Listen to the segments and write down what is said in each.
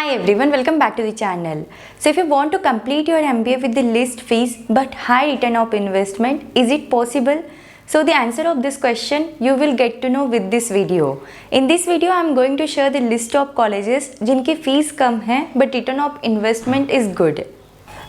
Hi everyone, welcome back to the channel. So if you want to complete your MBA with the least fees but high return of investment, is it possible? So the answer of this question you will get to know with this video. In this video I am going to share the list of colleges जिनकी fees कम है but return of investment is good.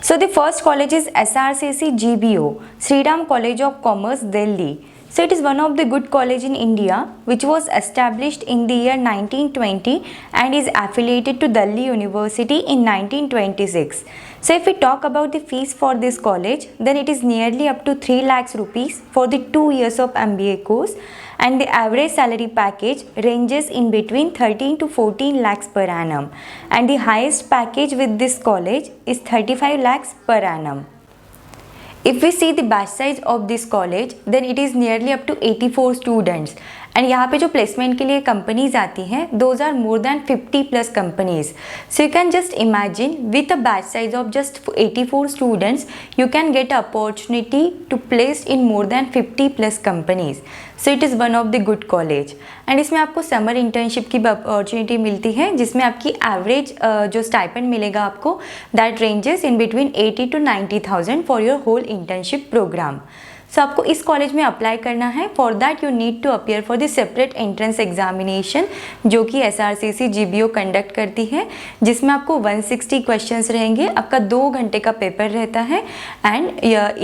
So the first college is SRCC GBO, Sriram College of Commerce, Delhi. So it is one of the good college in India which was established in the year 1920 and is affiliated to Delhi University in 1926. So if we talk about the fees for this college, then it is nearly up to 3 lakhs rupees for the 2 years of MBA course, and the average salary package ranges in between 13 to 14 lakhs per annum, and the highest package with this college is 35 lakhs per annum. If we see the batch size of this college, then it is nearly up to 84 students. And यहाँ पे जो placement के लिए companies आती हैं those are more than 50 plus companies. So you can just imagine with a batch size of just 84 students you can get opportunity to place in more than 50 plus companies. So it is one of the good college. And इसमें आपको summer internship की opportunity मिलती है जिसमें आपकी average जो stipend मिलेगा आपको that ranges in between 80 to 90,000 for your whole internship programme. So आपको इस कॉलेज में अप्लाई करना है. For that you need to appear for the separate entrance examination जो कि SRCC GBO कंडक्ट करती है, जिसमें आपको 160 क्वेश्चंस रहेंगे. आपका 2 घंटे का पेपर रहता है एंड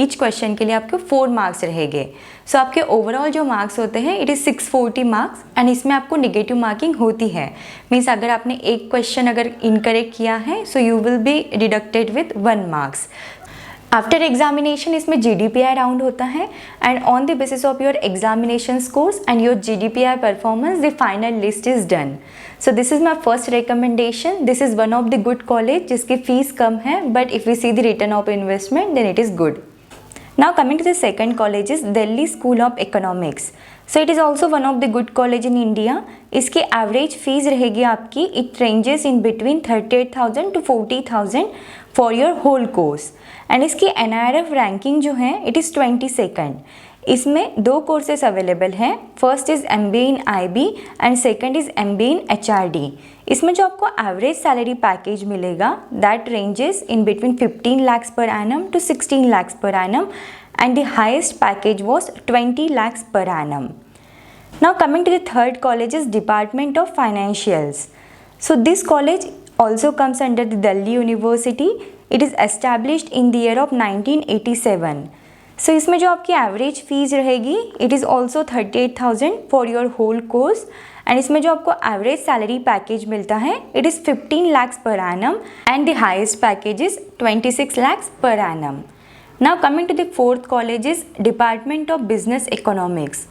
ईच क्वेश्चन के लिए आपके 4 मार्क्स रहेंगे. सो आपके ओवरऑल जो मार्क्स होते हैं इट इज़ 640 मार्क्स एंड इसमें आपको नेगेटिव मार्किंग होती है. मीन्स अगर आपने एक क्वेश्चन अगर इनकरेक्ट किया है so you will be deducted with 1 marks. After examination इसमें GDPI राउंड होता है and on the basis of your examination scores and your GDPI performance the final list is done. So this is my first recommendation. This is one of the good college जिसकी fees कम है but if we see the return of investment then it is good. Now coming to the second college is Delhi School of Economics. So it is also one of the good college in India. इसकी average fees रहेगी आपकी it ranges in between 38,000 to 40,000 for your whole course. And इसकी NIRF ranking जो है it is 22nd. इसमें 2 courses available हैं. First is MBA in IB and second is MBA in HRD. इसमें जो आपको एवरेज सैलरी पैकेज मिलेगा that ranges in between 15 lakhs per annum to 16 lakhs per annum and the highest package was 20 lakhs per annum. Now coming to the third college is Department of Financials. So this college also comes under the Delhi University. It is established in the year of 1987. So इसमें जो आपकी average fees रहेगी it is also 38,000 for your whole course and इसमें जो आपको average salary package मिलता है it is 15 lakhs per annum and the highest package is 26 lakhs per annum. Now coming to the fourth college is Department of Business Economics.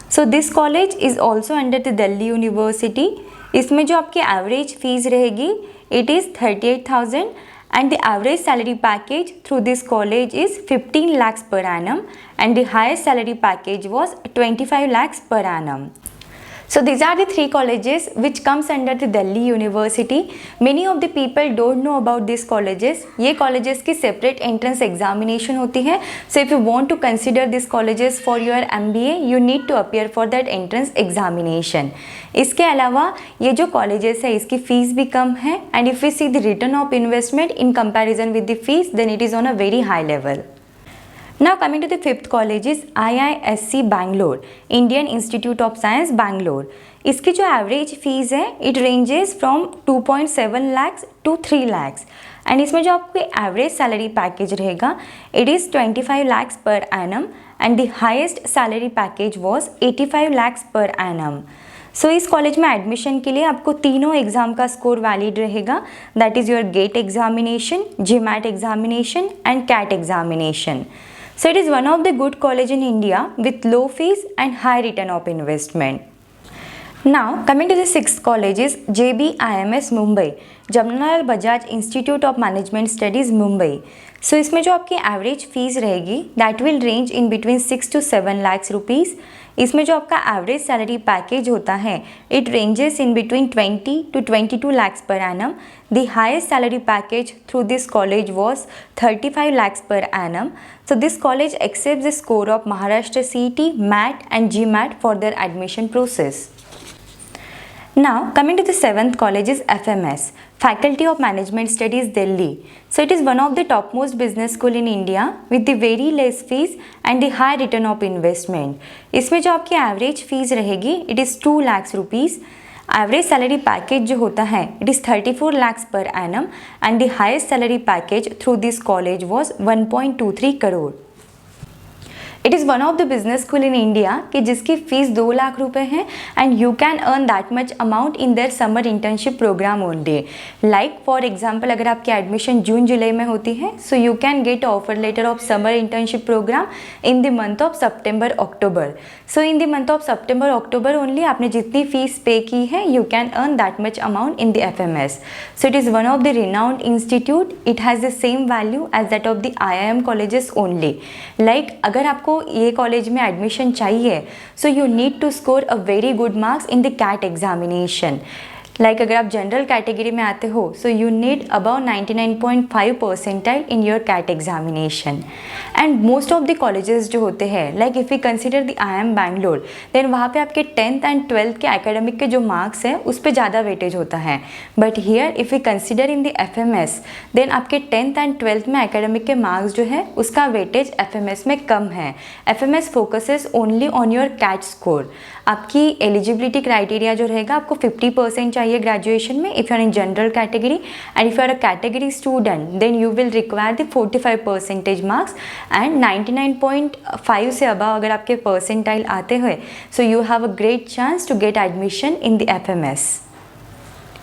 So this college is also under the Delhi University. इसमें जो आपकी average fees रहेगी it is 38,000 and the average salary package through this college is 15 lakhs per annum and the highest salary package was 25 lakhs per annum. So these are the 3 colleges which comes under the Delhi University. Many of the people don't know about these colleges. ये colleges की separate entrance examination होती है. So if you want to consider these colleges for your MBA, you need to appear for that entrance examination. इसके अलावा ये जो colleges है इसकी फीस भी कम है and if we see the return of investment in comparison with the fees, then it is on a very high level. Now coming to the fifth college is IISc Bangalore, Indian Institute of Science Bangalore. इसकी जो average fees है it ranges from 2.7 lakhs to 3 lakhs and इसमें जो आपकी average salary package रहेगा it is 25 lakhs per annum and the heist salary package was 85 lakhs per annum. सो इस college में admission के लिए आपको तीनों एग्ज़ाम का स्कोर वैलिड रहेगा. That is your GATE examination, GMAT examination and CAT examination. So it is one of the good college in India with low fees and high return of investment. Now coming to the sixth college is JBIMS Mumbai, Jamnalal Bajaj Institute of Management Studies Mumbai. So इसमें जो आपकी average fees रहेगी that will range in between 6 to 7 lakhs rupees. इसमें जो आपका average salary package होता है it ranges in between 20 to 22 lakhs per annum. The highest salary package through this college was 35 lakhs per annum. So this college accepts the score of Maharashtra CET, MAT and GMAT for their admission process. Now coming to the seventh college is FMS, Faculty of Management Studies, Delhi. So it is one of the topmost business school in India with the very less fees and the high return of investment. इसमें जो आपकी average fees रहेगी it is 2 lakh rupees. Average salary package जो होता है it is 34 lakhs per annum and the highest salary package through this college was 1.23 crore. It is one of the business school in India कि जिसकी fees 2 lakh रुपए है and you can earn that much amount in their summer internship program only. Like for example अगर आपकी admission June July में होती है so you can get offer letter of summer internship program in the month of September October. So in the month of September October only आपने जितनी fees pay की है you can earn that much amount in the FMS. So it is one of the renowned institute. It has the same value as that of the IIM colleges only. Like अगर आपको ये college में admission चाहिए so you need to score a very good marks in the CAT examination. Like अगर आप general category में आते हो so you need about 99.5 percentile in your cat examination. And most of the colleges जो होते हैं like if you consider the IIM Bangalore then वहाँ पे आपके 10th एंड 12th के एकेडमिक के जो मार्क्स हैं उस पर ज़्यादा वेटेज होता है. But here if you consider in the FMS then आपके 10th एंड 12th में एकेडमिक के मार्क्स जो है उसका वेटेज FMS में कम है. FMS focuses only on your CAT score. आपकी एलिजिबिलिटी क्राइटेरिया जो रहेगा आपको 50% चाहिए ग्रेजुएशन में if you are in general category and if you are a category student then you will require the 45% marks and 99.5 से अबव अगर आपके percentile आते हुए so you have a great chance to get admission in the FMS.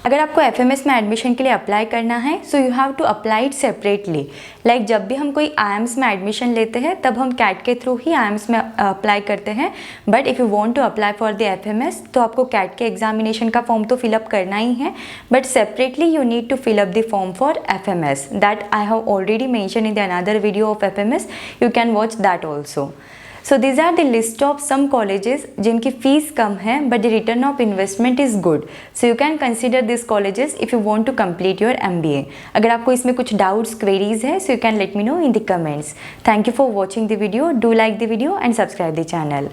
अगर आपको FMS में admission के लिए अप्लाई करना है so you have to apply it separately. Like जब भी हम कोई IIMs में एडमिशन लेते हैं तब हम कैट के थ्रू ही IIMs में अप्लाई करते हैं. But if you want to apply for the FMS तो आपको कैट के एग्जामिनेशन का फॉर्म तो फिलअप करना ही है but separately you need to fill up the form for FMS. That I have already mention in the another video of FMS. You can watch that also. So these are the list of some colleges जिनकी fees कम है but the return of investment is good. So you can consider these colleges if you want to complete your MBA. अगर आपको इसमें कुछ doubts, queries है so you can let me know in the comments. Thank you for watching the video. Do like the video and subscribe the channel.